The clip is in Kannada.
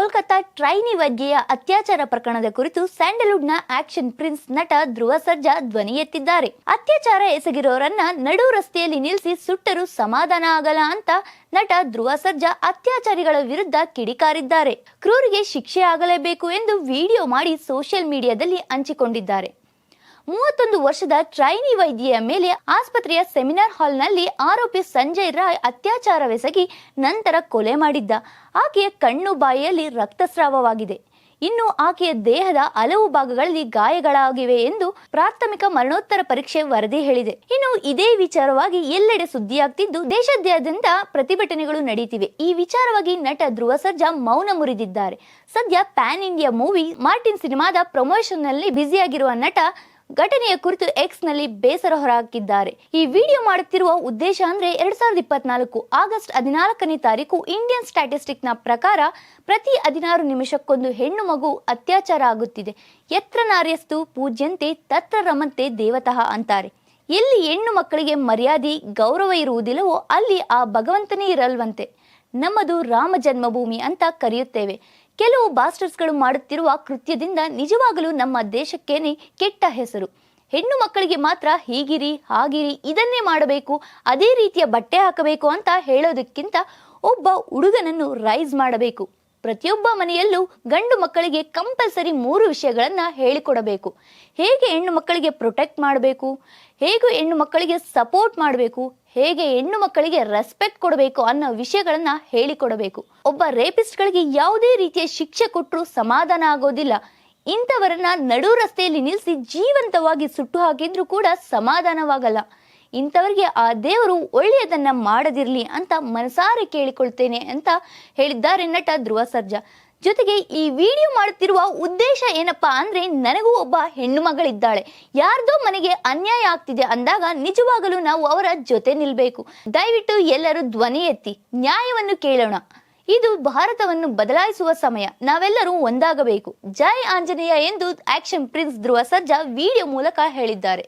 ಕೋಲ್ಕತ್ತಾ ಟ್ರೈನಿ ವೈದ್ಯೆಯ ಅತ್ಯಾಚಾರ ಪ್ರಕರಣದ ಕುರಿತು ಸ್ಯಾಂಡಲ್ವುಡ್ನ ಆಕ್ಷನ್ ಪ್ರಿನ್ಸ್ ನಟ ಧ್ರುವ ಸರ್ಜಾ ಧ್ವನಿ ಎತ್ತಿದ್ದಾರೆ. ಅತ್ಯಾಚಾರ ಎಸಗಿರೋರನ್ನ ನಡು ರಸ್ತೆಯಲ್ಲಿ ನಿಲ್ಲಿಸಿ ಸುಟ್ಟರೂ ಸಮಾಧಾನ ಆಗಲ್ಲ ಅಂತ ನಟ ಧ್ರುವ ಸರ್ಜಾ ಅತ್ಯಾಚಾರಿಗಳ ವಿರುದ್ಧ ಕಿಡಿಕಾರಿದ್ದಾರೆ. ಕ್ರೂರಿಗೆ ಶಿಕ್ಷೆ ಆಗಲೇಬೇಕು ಎಂದು ವಿಡಿಯೋ ಮಾಡಿ ಸೋಷಿಯಲ್ ಮೀಡಿಯಾದಲ್ಲಿ ಹಂಚಿಕೊಂಡಿದ್ದಾರೆ. 31 ವರ್ಷದ ಟ್ರೈನಿ ವೈದ್ಯೆಯ ಮೇಲೆ ಆಸ್ಪತ್ರೆಯ ಸೆಮಿನಾರ್ ಹಾಲ್ನಲ್ಲಿ ಆರೋಪಿ ಸಂಜಯ್ ರಾಯ್ ಅತ್ಯಾಚಾರವೆಸಗಿ ನಂತರ ಕೊಲೆ ಮಾಡಿದ್ದ. ಆಕೆಯ ಕಣ್ಣು ಬಾಯಿಯಲ್ಲಿ ರಕ್ತಸ್ರಾವವಾಗಿದೆ. ಇನ್ನು ಆಕೆಯ ದೇಹದ ಹಲವು ಭಾಗಗಳಲ್ಲಿ ಗಾಯಗಳಾಗಿವೆ ಎಂದು ಪ್ರಾಥಮಿಕ ಮರಣೋತ್ತರ ಪರೀಕ್ಷೆ ವರದಿ ಹೇಳಿದೆ. ಇನ್ನು ಇದೇ ವಿಚಾರವಾಗಿ ಎಲ್ಲೆಡೆ ಸುದ್ದಿಯಾಗ್ತಿದ್ದು ದೇಶಾದ್ಯಂತ ಪ್ರತಿಭಟನೆಗಳು ನಡೆಯುತ್ತಿವೆ. ಈ ವಿಚಾರವಾಗಿ ನಟ ಧ್ರುವ ಸರ್ಜಾ ಮೌನ ಮುರಿದಿದ್ದಾರೆ. ಸದ್ಯ ಪ್ಯಾನ್ ಇಂಡಿಯಾ ಮೂವಿ ಮಾರ್ಟಿನ್ ಸಿನಿಮಾದ ಪ್ರಮೋಷನ್ ನಲ್ಲಿ ಬ್ಯುಸಿಯಾಗಿರುವ ನಟ ಘಟನೆಯ ಕುರಿತು ಎಕ್ಸ್ ನಲ್ಲಿ ಬೇಸರ ಹೊರಹಾಕಿದ್ದಾರೆ. ಈ ವಿಡಿಯೋ ಮಾಡುತ್ತಿರುವ ಉದ್ದೇಶ ಅಂದ್ರೆ 2024 ಆಗಸ್ಟ್ 14ನೇ ತಾರೀಕು ಇಂಡಿಯನ್ ಸ್ಟ್ಯಾಟಿಸ್ಟಿಕ್ ನ ಪ್ರಕಾರ ಪ್ರತಿ 16 ನಿಮಿಷಕ್ಕೊಂದು ಹೆಣ್ಣು ಮಗು ಅತ್ಯಾಚಾರ ಆಗುತ್ತಿದೆ. ಯತ್ರ ನಾರ್ಯಸ್ತು ಪೂಜ್ಯಂತೆ ತತ್ರ ರಮಂತೆ ದೇವತಃ ಅಂತಾರೆ. ಎಲ್ಲಿ ಹೆಣ್ಣು ಮಕ್ಕಳಿಗೆ ಮರ್ಯಾದೆ ಗೌರವ ಇರುವುದಿಲ್ಲವೋ ಅಲ್ಲಿ ಆ ಭಗವಂತನೇ ಇರಲ್ವಂತೆ. ನಮ್ಮದು ರಾಮ ಜನ್ಮಭೂಮಿ ಅಂತ ಕರೆಯುತ್ತೇವೆ. ಕೆಲವು ಬಾಸ್ಟರ್ಸ್ಗಳು ಮಾಡುತ್ತಿರುವ ಕೃತ್ಯದಿಂದ ನಿಜವಾಗಲೂ ನಮ್ಮ ದೇಶಕ್ಕೇನೆ ಕೆಟ್ಟ ಹೆಸರು. ಹೆಣ್ಣು ಮಕ್ಕಳಿಗೆ ಮಾತ್ರ ಹೀಗಿರಿ ಹಾಗಿರಿ ಇದನ್ನೇ ಮಾಡಬೇಕು, ಅದೇ ರೀತಿಯ ಬಟ್ಟೆ ಹಾಕಬೇಕು ಅಂತ ಹೇಳೋದಕ್ಕಿಂತ ಒಬ್ಬ ಹುಡುಗನನ್ನು ರೈಸ್ ಮಾಡಬೇಕು. ಪ್ರತಿಯೊಬ್ಬ ಮನೆಯಲ್ಲೂ ಗಂಡು ಮಕ್ಕಳಿಗೆ ಕಂಪಲ್ಸರಿ 3 ವಿಷಯಗಳನ್ನ ಹೇಳಿಕೊಡಬೇಕು. ಹೇಗೆ ಹೆಣ್ಣು ಮಕ್ಕಳಿಗೆ ಪ್ರೊಟೆಕ್ಟ್ ಮಾಡಬೇಕು, ಹೇಗೆ ಹೆಣ್ಣು ಮಕ್ಕಳಿಗೆ ಸಪೋರ್ಟ್ ಮಾಡಬೇಕು, ಹೇಗೆ ಹೆಣ್ಣು ಮಕ್ಕಳಿಗೆ ರೆಸ್ಪೆಕ್ಟ್ ಕೊಡಬೇಕು ಅನ್ನೋ ವಿಷಯಗಳನ್ನ ಹೇಳಿಕೊಡಬೇಕು. ಒಬ್ಬ ರೇಪಿಸ್ಟ್ಗಳಿಗೆ ಯಾವುದೇ ರೀತಿಯ ಶಿಕ್ಷೆ ಕೊಟ್ಟರೂ ಸಮಾಧಾನ ಆಗೋದಿಲ್ಲ. ಇಂಥವರನ್ನ ನಡು ರಸ್ತೆಯಲ್ಲಿ ನಿಲ್ಲಿಸಿ ಜೀವಂತವಾಗಿ ಸುಟ್ಟು ಹಾಕಿದ್ರೂ ಕೂಡ ಸಮಾಧಾನವಾಗಲ್ಲ. ಇಂಥವರಿಗೆ ಆ ದೇವರು ಒಳ್ಳೆಯದನ್ನ ಮಾಡದಿರ್ಲಿ ಅಂತ ಮನಸಾರೆ ಕೇಳಿಕೊಳ್ತೇನೆ ಅಂತ ಹೇಳಿದ್ದಾರೆ ನಟ ಧ್ರುವ ಸರ್ಜಾ. ಜೊತೆಗೆ ಈ ವಿಡಿಯೋ ಮಾಡುತ್ತಿರುವ ಉದ್ದೇಶ ಏನಪ್ಪಾ ಅಂದ್ರೆ, ನನಗೂ ಒಬ್ಬ ಹೆಣ್ಣು ಮಗಳಿದ್ದಾಳೆ, ಯಾರ್ದೋ ಮನೆಗೆ ಅನ್ಯಾಯ ಆಗ್ತಿದೆ ಅಂದಾಗ ನಿಜವಾಗಲೂ ನಾವು ಅವರ ಜೊತೆ ನಿಲ್ಬೇಕು. ದಯವಿಟ್ಟು ಎಲ್ಲರೂ ಧ್ವನಿ ಎತ್ತಿ ನ್ಯಾಯವನ್ನು ಕೇಳೋಣ. ಇದು ಭಾರತವನ್ನು ಬದಲಾಯಿಸುವ ಸಮಯ. ನಾವೆಲ್ಲರೂ ಒಂದಾಗಬೇಕು. ಜೈ ಆಂಜನೇಯ ಎಂದು action prince Dhruva Sarja video ಮೂಲಕ ಹೇಳಿದ್ದಾರೆ.